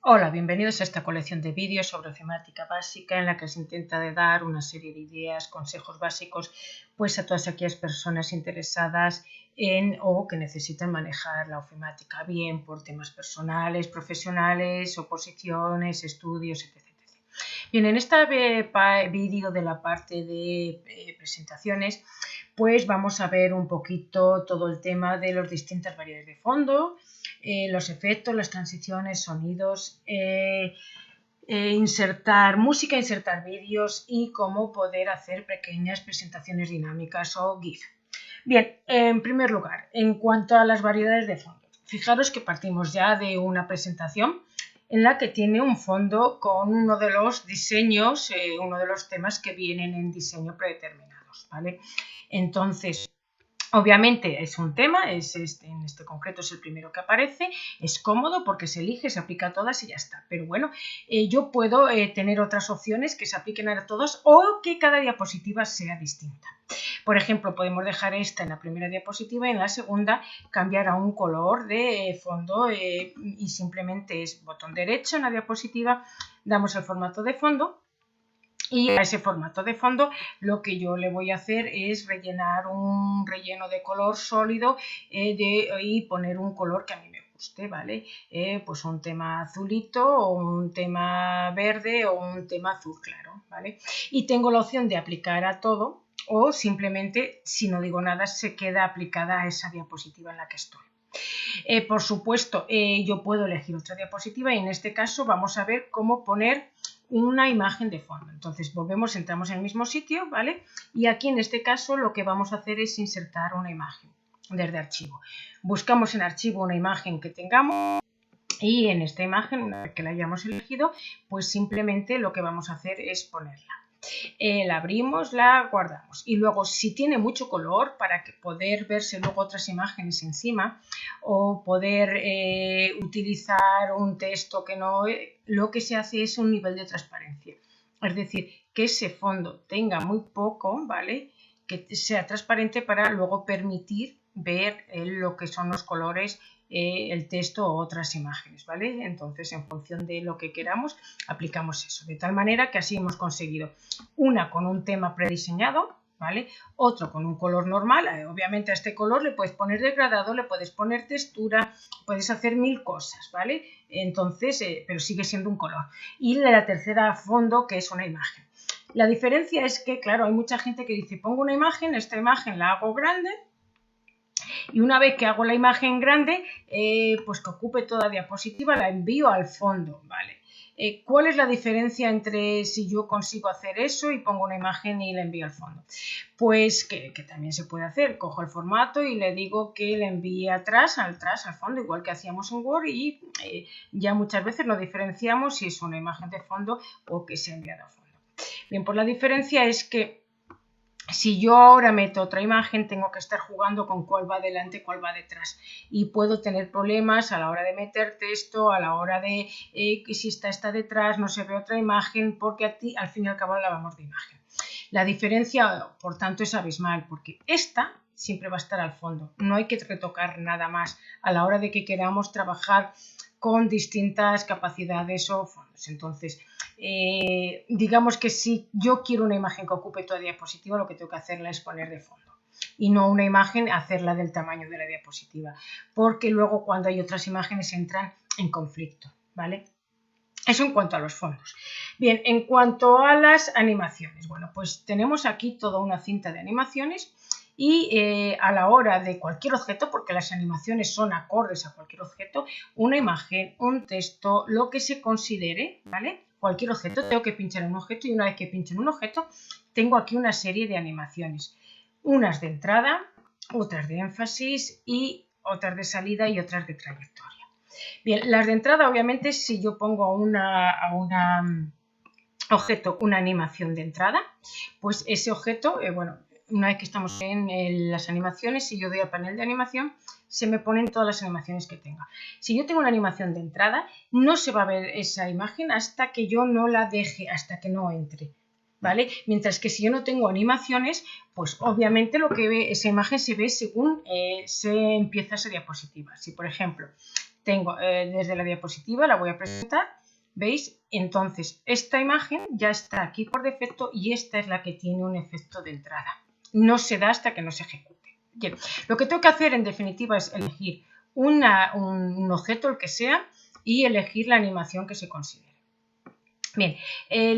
Hola, bienvenidos a esta colección de vídeos sobre ofimática básica en la que se intenta dar una serie de ideas, consejos básicos pues a todas aquellas personas interesadas en o que necesitan manejar la ofimática bien por temas personales, profesionales, oposiciones, estudios, etc. Bien, en este vídeo de la parte de presentaciones pues vamos a ver un poquito todo el tema de las distintas variedades de fondo, los efectos, las transiciones, sonidos, insertar música, insertar vídeos y cómo poder hacer pequeñas presentaciones dinámicas o GIF. Bien, en primer lugar, en cuanto a las variedades de fondo, fijaros que partimos ya de una presentación en la que tiene un fondo con uno de los diseños, uno de los temas que vienen en diseño predeterminados, ¿vale? Entonces, obviamente es un tema, en este concreto es el primero que aparece, es cómodo porque se elige, se aplica a todas y ya está. Pero bueno, yo puedo tener otras opciones que se apliquen a todos o que cada diapositiva sea distinta. Por ejemplo, podemos dejar esta en la primera diapositiva y en la segunda cambiar a un color de fondo y simplemente es botón derecho en la diapositiva, damos el formato de fondo. Y a ese formato de fondo lo que yo le voy a hacer es rellenar un relleno de color sólido y poner un color que a mí me guste, ¿vale? Pues un tema azulito o un tema verde o un tema azul claro, ¿vale? Y tengo la opción de aplicar a todo o simplemente, si no digo nada, se queda aplicada a esa diapositiva en la que estoy. Por supuesto, yo puedo elegir otra diapositiva y en este caso vamos a ver cómo poner una imagen de fondo. Entonces volvemos, entramos en el mismo sitio, ¿vale? Y aquí en este caso lo que vamos a hacer es insertar una imagen desde archivo. Buscamos en archivo una imagen que tengamos y en esta imagen, una vez que la hayamos elegido, pues simplemente lo que vamos a hacer es ponerla. La abrimos, la guardamos y luego si tiene mucho color para que poder verse luego otras imágenes encima o poder utilizar un texto que no, lo que se hace es un nivel de transparencia, es decir, que ese fondo tenga muy poco, ¿vale? Que sea transparente para luego permitir ver lo que son los colores, el texto o otras imágenes, ¿vale? Entonces, en función de lo que queramos, aplicamos eso, de tal manera que así hemos conseguido una con un tema prediseñado, ¿vale? Otro con un color normal, obviamente a este color le puedes poner degradado, le puedes poner textura, puedes hacer mil cosas, ¿vale? Entonces, pero sigue siendo un color. Y la tercera fondo, que es una imagen. La diferencia es que, claro, hay mucha gente que dice, pongo una imagen, esta imagen la hago grande, y una vez que hago la imagen grande, pues que ocupe toda diapositiva, la envío al fondo, ¿vale? ¿Cuál es la diferencia entre si yo consigo hacer eso y pongo una imagen y la envío al fondo? Pues que también se puede hacer, cojo el formato y le digo que le envíe atrás, al fondo, igual que hacíamos en Word y ya muchas veces lo diferenciamos si es una imagen de fondo o que se ha enviado al fondo. Bien, pues la diferencia es que si yo ahora meto otra imagen, tengo que estar jugando con cuál va delante, cuál va detrás. Y puedo tener problemas a la hora de meter texto, a la hora de que si está detrás, no se ve otra imagen, porque al fin y al cabo la vamos de imagen. La diferencia, por tanto, es abismal, porque esta siempre va a estar al fondo. No hay que retocar nada más a la hora de que queramos trabajar con distintas capacidades o fondos. Entonces, digamos que si yo quiero una imagen que ocupe toda diapositiva, lo que tengo que hacerla es poner de fondo y no una imagen hacerla del tamaño de la diapositiva, porque luego cuando hay otras imágenes entran en conflicto, ¿vale? Eso en cuanto a los fondos. Bien, en cuanto a las animaciones, bueno, pues tenemos aquí toda una cinta de animaciones y a la hora de cualquier objeto, porque las animaciones son acordes a cualquier objeto, una imagen, un texto, lo que se considere, ¿vale? Cualquier objeto, tengo que pinchar en un objeto y una vez que pincho en un objeto, tengo aquí una serie de animaciones. Unas de entrada, otras de énfasis y otras de salida y otras de trayectoria. Bien, las de entrada, obviamente, si yo pongo a un objeto una animación de entrada, pues ese objeto, bueno, una vez que estamos en las animaciones, si yo doy al panel de animación, se me ponen todas las animaciones que tenga. Si yo tengo una animación de entrada, no se va a ver esa imagen hasta que yo no la deje, hasta que no entre, ¿vale? Mientras que si yo no tengo animaciones, pues obviamente lo que ve esa imagen se ve según se empieza esa diapositiva. Si, por ejemplo, tengo desde la diapositiva, la voy a presentar, ¿veis? Entonces, esta imagen ya está aquí por defecto y esta es la que tiene un efecto de entrada. No se da hasta que no se ejecute. Bien, lo que tengo que hacer en definitiva es elegir un objeto, el que sea, y elegir la animación que se considere. Bien,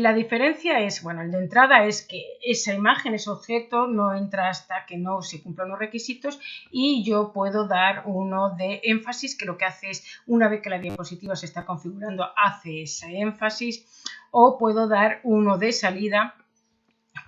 la diferencia es, bueno, el de entrada es que esa imagen, ese objeto, no entra hasta que no se cumplan los requisitos, y yo puedo dar uno de énfasis, que lo que hace es, una vez que la diapositiva se está configurando, hace ese énfasis, o puedo dar uno de salida,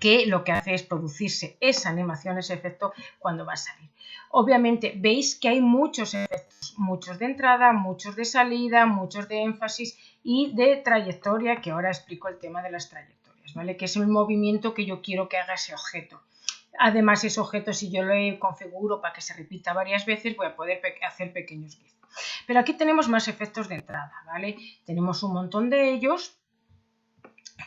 que lo que hace es producirse esa animación, ese efecto cuando va a salir. Obviamente veis que hay muchos efectos, muchos de entrada, muchos de salida, muchos de énfasis y de trayectoria, que ahora explico el tema de las trayectorias, ¿vale? Que es el movimiento que yo quiero que haga ese objeto. Además, ese objeto, si yo lo configuro para que se repita varias veces, voy a poder hacer pequeños GIFs. Pero aquí tenemos más efectos de entrada, ¿vale? Tenemos un montón de ellos.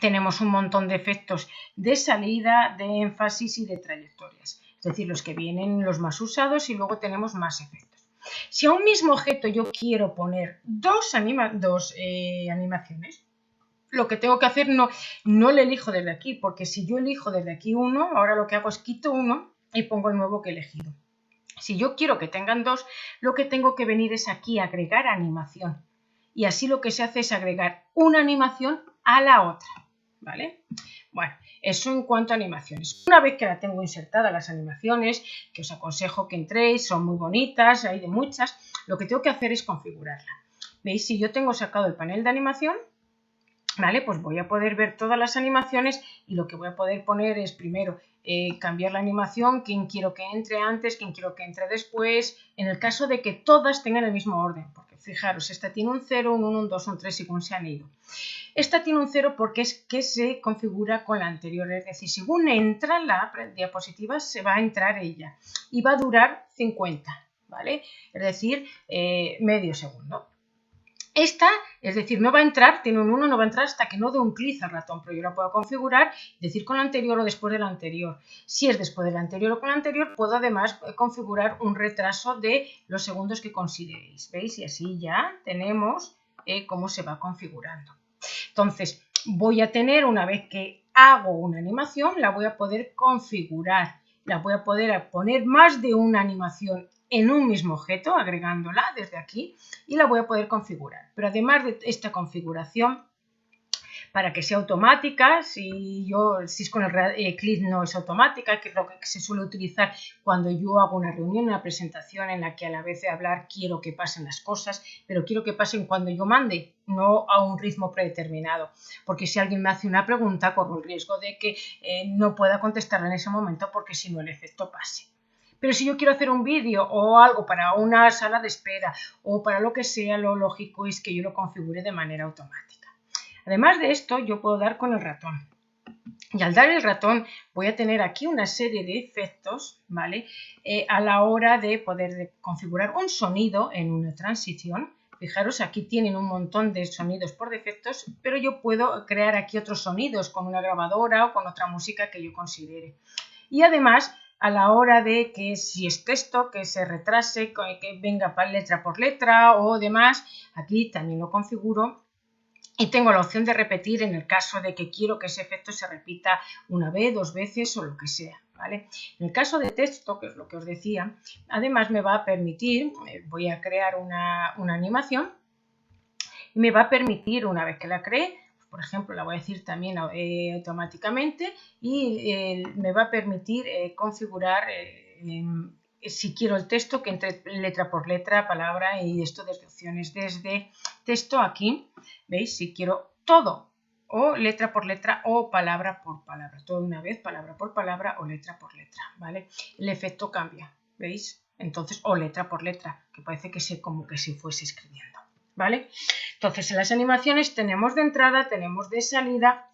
Tenemos un montón de efectos de salida, de énfasis y de trayectorias, es decir, los que vienen los más usados, y luego tenemos más efectos. Si a un mismo objeto yo quiero poner dos animaciones, lo que tengo que hacer no le elijo desde aquí, porque si yo elijo desde aquí uno, ahora lo que hago es quito uno y pongo el nuevo que he elegido. Si yo quiero que tengan dos, lo que tengo que venir es aquí a agregar animación, y así lo que se hace es agregar una animación a la otra, ¿vale? Bueno, eso en cuanto a animaciones. Una vez que la tengo insertada las animaciones, que os aconsejo que entréis, son muy bonitas, hay de muchas, lo que tengo que hacer es configurarla. ¿Veis? Si yo tengo sacado el panel de animación, ¿vale? Pues voy a poder ver todas las animaciones, y lo que voy a poder poner es primero cambiar la animación, quién quiero que entre antes, quién quiero que entre después, en el caso de que todas tengan el mismo orden, porque fijaros, esta tiene un 0, un 1, un 2, un 3 según se han ido. Esta tiene un 0 porque es que se configura con la anterior, es decir, según entra la diapositiva se va a entrar ella y va a durar 50, ¿vale? Es decir, medio segundo. Esta, es decir, no va a entrar, tiene un 1, no va a entrar hasta que no dé un clic al ratón, pero yo la puedo configurar, decir con la anterior o después de la anterior. Si es después de la anterior o con la anterior, puedo además configurar un retraso de los segundos que consideréis, ¿veis? Y así ya tenemos cómo se va configurando. Entonces, voy a tener, una vez que hago una animación, la voy a poder configurar, la voy a poder poner más de una animación en un mismo objeto, agregándola desde aquí, y la voy a poder configurar. Pero además de esta configuración, para que sea automática, si es con el clic no es automática, que es lo que se suele utilizar cuando yo hago una reunión, una presentación en la que a la vez de hablar quiero que pasen las cosas, pero quiero que pasen cuando yo mande, no a un ritmo predeterminado, porque si alguien me hace una pregunta corro el riesgo de que no pueda contestarla en ese momento, porque si no el efecto pase. Pero si yo quiero hacer un vídeo o algo para una sala de espera o para lo que sea, lo lógico es que yo lo configure de manera automática. Además de esto, yo puedo dar con el ratón. Y al dar el ratón voy a tener aquí una serie de efectos, ¿vale? A la hora de poder configurar un sonido en una transición. Fijaros, aquí tienen un montón de sonidos por defectos, pero yo puedo crear aquí otros sonidos con una grabadora o con otra música que yo considere. Y además, a la hora de que si es texto, que se retrase, que venga letra por letra o demás, aquí también lo configuro. Y tengo la opción de repetir en el caso de que quiero que ese efecto se repita una vez, dos veces o lo que sea, ¿vale? En el caso de texto, que es lo que os decía, además me va a permitir, voy a crear una animación y me va a permitir, una vez que la cree, por ejemplo, la voy a decir también automáticamente, y me va a permitir configurar si quiero el texto que entre letra por letra, palabra, y esto desde opciones, desde texto aquí, ¿veis? Si quiero todo, o letra por letra o palabra por palabra, todo de una vez, palabra por palabra o letra por letra, ¿vale? El efecto cambia, ¿veis? Entonces, o letra por letra, que parece que como que si fuese escribiendo, ¿vale? Entonces, en las animaciones tenemos de entrada, tenemos de salida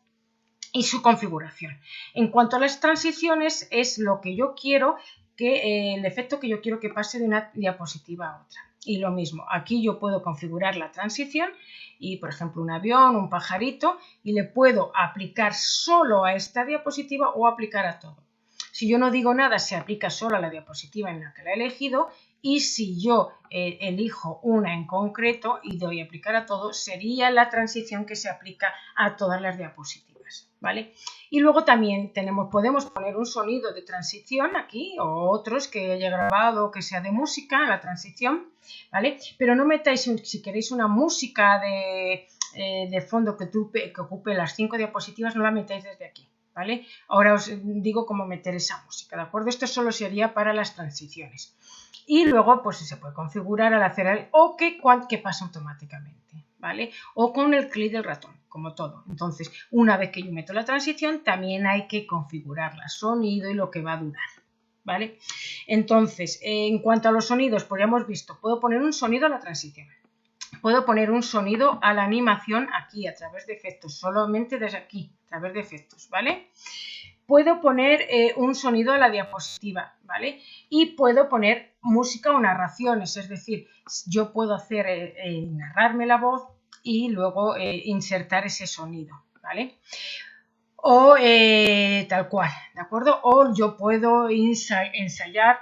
y su configuración. En cuanto a las transiciones, es lo que yo quiero, el efecto que yo quiero que pase de una diapositiva a otra. Y lo mismo, aquí yo puedo configurar la transición y, por ejemplo, un avión, un pajarito, y le puedo aplicar solo a esta diapositiva o aplicar a todo. Si yo no digo nada, se aplica solo a la diapositiva en la que la he elegido, y si yo elijo una en concreto y doy a aplicar a todo, sería la transición que se aplica a todas las diapositivas, ¿vale? Y luego también podemos poner un sonido de transición aquí o otros que haya grabado que sea de música, la transición, ¿vale? Pero no metáis, si queréis una música de fondo que ocupe las 5 diapositivas, no la metáis desde aquí, ¿vale? Ahora os digo cómo meter esa música, ¿de acuerdo? Esto solo sería para las transiciones. Y luego pues se puede configurar al hacer el OK que pasa automáticamente, ¿vale? O con el clic del ratón, como todo. Entonces, una vez que yo meto la transición, también hay que configurarla, sonido y lo que va a durar, ¿vale? Entonces, en cuanto a los sonidos, pues ya hemos visto, puedo poner un sonido a la transición. Puedo poner un sonido a la animación aquí, a través de efectos, solamente desde aquí, a través de efectos, ¿vale? Puedo poner un sonido a la diapositiva, ¿vale? Y puedo poner música o narraciones, es decir, yo puedo hacer narrarme la voz y luego insertar ese sonido, ¿vale? O tal cual, ¿de acuerdo? O yo puedo ensayar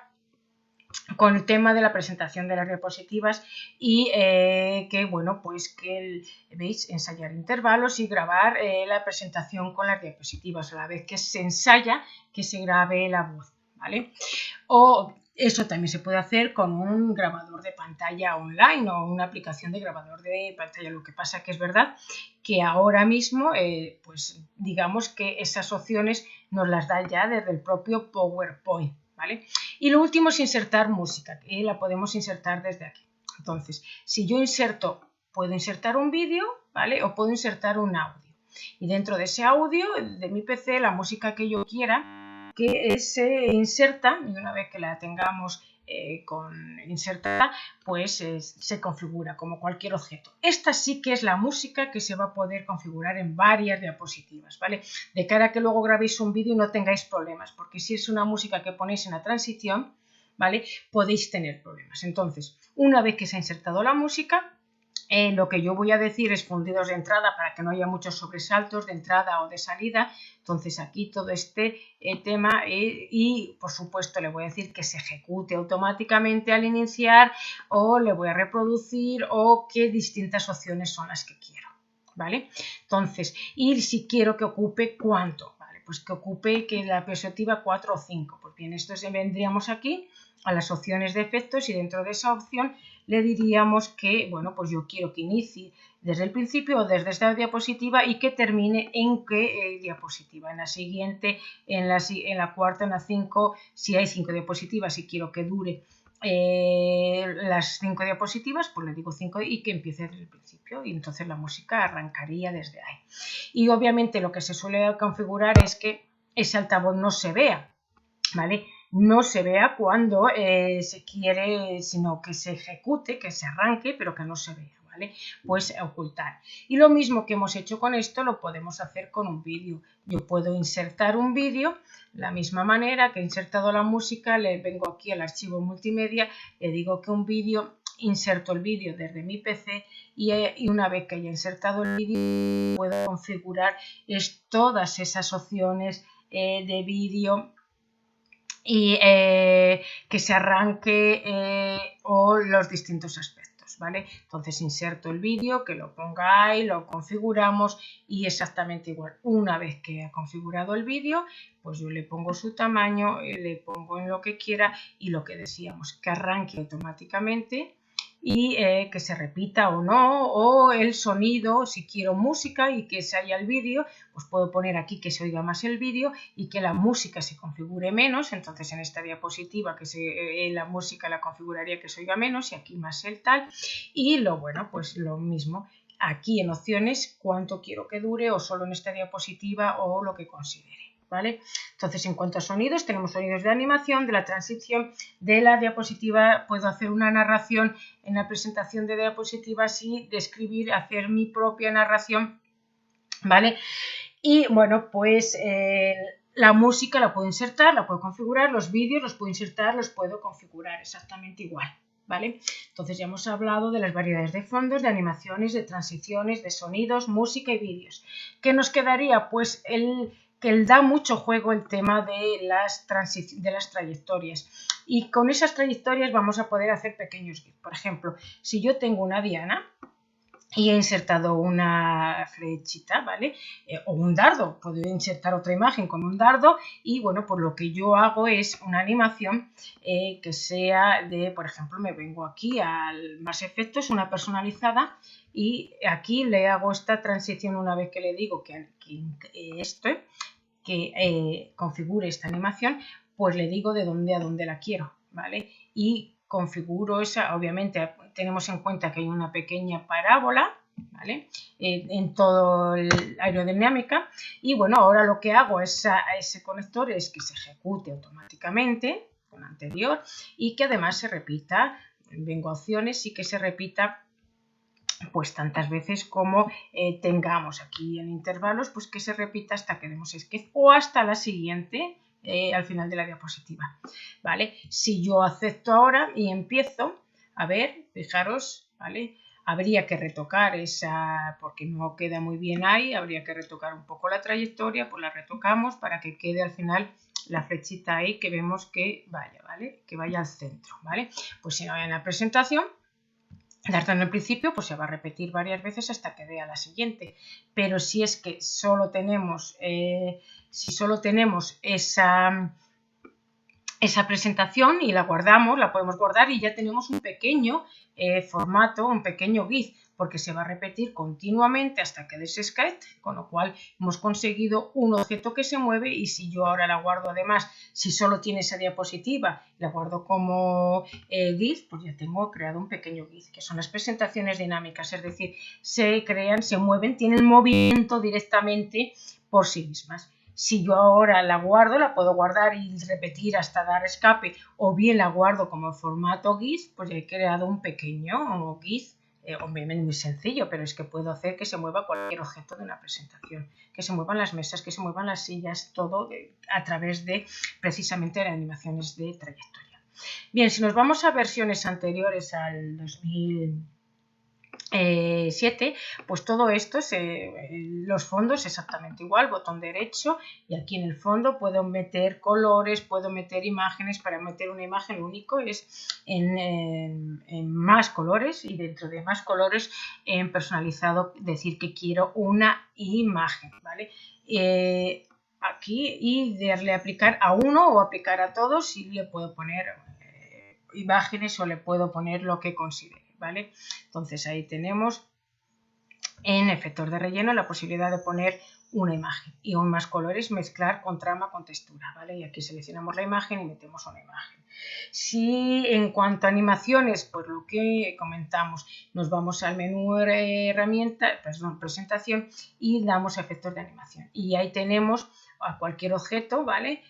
con el tema de la presentación de las diapositivas y que, bueno, pues que, veis, ensayar intervalos y grabar la presentación con las diapositivas a la vez que se ensaya, que se grabe la voz, ¿vale? O eso también se puede hacer con un grabador de pantalla online o una aplicación de grabador de pantalla. Lo que pasa que es verdad que ahora mismo, pues digamos que esas opciones nos las da ya desde el propio PowerPoint, ¿vale? Y lo último es insertar música, que la podemos insertar desde aquí. Entonces, si yo puedo insertar un vídeo, ¿vale? O puedo insertar un audio. Y dentro de ese audio, de mi PC, la música que yo quiera, que se inserta, y una vez que la tengamos insertada, pues se configura como cualquier objeto. Esta sí que es la música que se va a poder configurar en varias diapositivas, ¿vale? De cara a que luego grabéis un vídeo y no tengáis problemas, porque si es una música que ponéis en la transición, ¿vale? Podéis tener problemas. Entonces, una vez que se ha insertado la música, lo que yo voy a decir es fundidos de entrada para que no haya muchos sobresaltos de entrada o de salida. Entonces aquí todo este tema y por supuesto le voy a decir que se ejecute automáticamente al iniciar o le voy a reproducir o qué distintas opciones son las que quiero, ¿vale? Entonces, y si quiero que ocupe cuánto, ¿vale? Pues que ocupe que la diapositiva 4 o 5. Pues bien, esto vendríamos aquí a las opciones de efectos y dentro de esa opción le diríamos que, bueno, pues yo quiero que inicie desde el principio o desde esta diapositiva y que termine en qué diapositiva, en la siguiente, en la cuarta, en la 5, si hay 5 diapositivas y quiero que dure las 5 diapositivas, pues le digo 5 y que empiece desde el principio y entonces la música arrancaría desde ahí. Y obviamente lo que se suele configurar es que ese altavoz no se vea, ¿vale? No se vea cuando se quiere, sino que se ejecute, que se arranque, pero que no se vea, ¿vale? Pues ocultar. Y lo mismo que hemos hecho con esto lo podemos hacer con un vídeo. Yo puedo insertar un vídeo, la misma manera que he insertado la música, le vengo aquí al archivo multimedia, le digo que un vídeo, inserto el vídeo desde mi PC y una vez que haya insertado el vídeo puedo configurar todas esas opciones de vídeo y que se arranque o los distintos aspectos, ¿vale? Entonces inserto el vídeo, que lo ponga ahí, lo configuramos y exactamente igual. Una vez que ha configurado el vídeo, pues yo le pongo su tamaño, le pongo en lo que quiera y lo que decíamos, que arranque automáticamente y que se repita o no, o el sonido, si quiero música y que se haya el vídeo, pues puedo poner aquí que se oiga más el vídeo y que la música se configure menos, entonces en esta diapositiva la música la configuraría que se oiga menos y aquí más el tal, y bueno, pues lo mismo, aquí en opciones cuánto quiero que dure o solo en esta diapositiva o lo que considere. ¿Vale? Entonces, en cuanto a sonidos, tenemos sonidos de animación, de la transición, de la diapositiva. Puedo hacer una narración en la presentación de diapositivas y describir, hacer mi propia narración, ¿vale? Y bueno, pues la música la puedo insertar, la puedo configurar, los vídeos los puedo insertar, los puedo configurar exactamente igual, ¿vale? Entonces ya hemos hablado de las variedades de fondos, de animaciones, de transiciones, de sonidos, música y vídeos. ¿Qué nos quedaría? Pues que da mucho juego el tema de las trayectorias. Y con esas trayectorias vamos a poder hacer pequeños GIF. Por ejemplo, si yo tengo una diana y he insertado una flechita, ¿vale? O un dardo, puedo insertar otra imagen con un dardo y bueno, pues lo que yo hago es una animación que sea de, por ejemplo, me vengo aquí al más efectos, una personalizada y aquí le hago esta transición una vez que le digo que configure esta animación, pues le digo de dónde a dónde la quiero, ¿vale? Y configuro esa, obviamente tenemos en cuenta que hay una pequeña parábola, ¿vale? En todo el aerodinámica y bueno, ahora lo que hago a ese conector es que se ejecute automáticamente con anterior y que además se repita, vengo a opciones y que se repita pues tantas veces como tengamos aquí en intervalos, pues que se repita hasta que demos escape o hasta la siguiente al final de la diapositiva, ¿vale? Si yo acepto ahora y empiezo, a ver, fijaros, ¿vale? Habría que retocar esa, porque no queda muy bien ahí, habría que retocar un poco la trayectoria, pues la retocamos para que quede al final la flechita ahí que vemos que vaya, ¿vale? Que vaya al centro, ¿vale? Pues si no hay en la presentación, darle en el principio, pues se va a repetir varias veces hasta que vea la siguiente. Pero si es que solo tenemos, esa presentación y la guardamos, la podemos guardar y ya tenemos un pequeño formato, un pequeño GIF, porque se va a repetir continuamente hasta que desescalete, con lo cual hemos conseguido un objeto que se mueve y si yo ahora la guardo además, si solo tiene esa diapositiva, la guardo como GIF, pues ya tengo creado un pequeño GIF, que son las presentaciones dinámicas, es decir, se crean, se mueven, tienen movimiento directamente por sí mismas. Si yo ahora la guardo, la puedo guardar y repetir hasta dar escape, o bien la guardo como formato GIF, pues ya he creado un pequeño GIF, obviamente muy sencillo, pero es que puedo hacer que se mueva cualquier objeto de una presentación, que se muevan las mesas, que se muevan las sillas, todo a través de precisamente de animaciones de trayectoria. Bien, si nos vamos a versiones anteriores al 2007, pues todo esto, los fondos exactamente igual, botón derecho y aquí en el fondo puedo meter colores, puedo meter imágenes. Para meter una imagen lo único es en más colores y dentro de más colores en personalizado decir que quiero una imagen, ¿vale? Aquí y darle a aplicar a uno o aplicar a todos y le puedo poner imágenes o le puedo poner lo que considere, ¿vale? Entonces ahí tenemos en efectos de relleno la posibilidad de poner una imagen y aún más colores, mezclar con trama, con textura, ¿vale? Y aquí seleccionamos la imagen y metemos una imagen. Si en cuanto a animaciones, pues lo que comentamos, nos vamos al menú presentación y damos efectos de animación y ahí tenemos a cualquier objeto, ¿vale?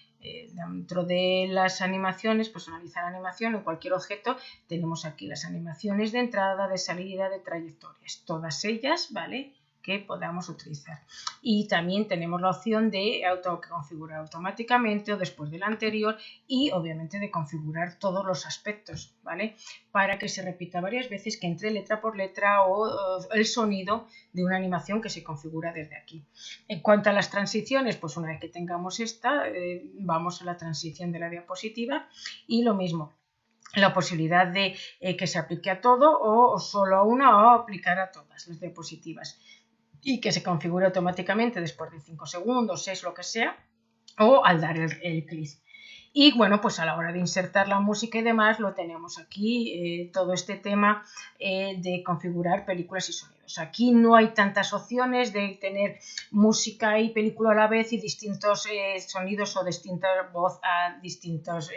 Dentro de las animaciones, personalizar animación en cualquier objeto, tenemos aquí las animaciones de entrada, de salida, de trayectorias, todas ellas, ¿vale? Que podamos utilizar. Y también tenemos la opción de configurar automáticamente o después del anterior y obviamente de configurar todos los aspectos, ¿vale? Para que se repita varias veces, que entre letra por letra o el sonido de una animación que se configura desde aquí. En cuanto a las transiciones, pues una vez que tengamos esta, vamos a la transición de la diapositiva y lo mismo. La posibilidad de que se aplique a todo o solo a una o aplicar a todas las diapositivas y que se configure automáticamente después de 5 segundos, 6, lo que sea, o al dar el clic. Y bueno, pues a la hora de insertar la música y demás, lo tenemos aquí, todo este tema de configurar películas y sonidos. Aquí no hay tantas opciones de tener música y película a la vez y distintos sonidos o distintas voz a distintos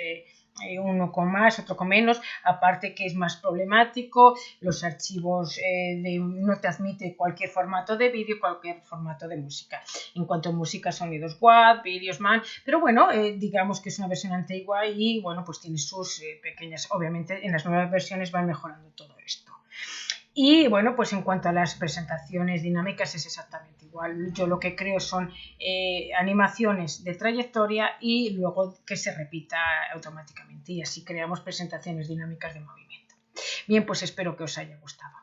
uno con más, otro con menos, aparte que es más problemático, los archivos no te admite cualquier formato de vídeo, cualquier formato de música. En cuanto a música, sonidos WAV, vídeos MAN, pero bueno, digamos que es una versión antigua y bueno, pues tiene sus pequeñas, obviamente en las nuevas versiones van mejorando todo esto. Y bueno, pues en cuanto a las presentaciones dinámicas es exactamente igual. Yo lo que creo son animaciones de trayectoria y luego que se repita automáticamente y así creamos presentaciones dinámicas de movimiento. Bien, pues espero que os haya gustado.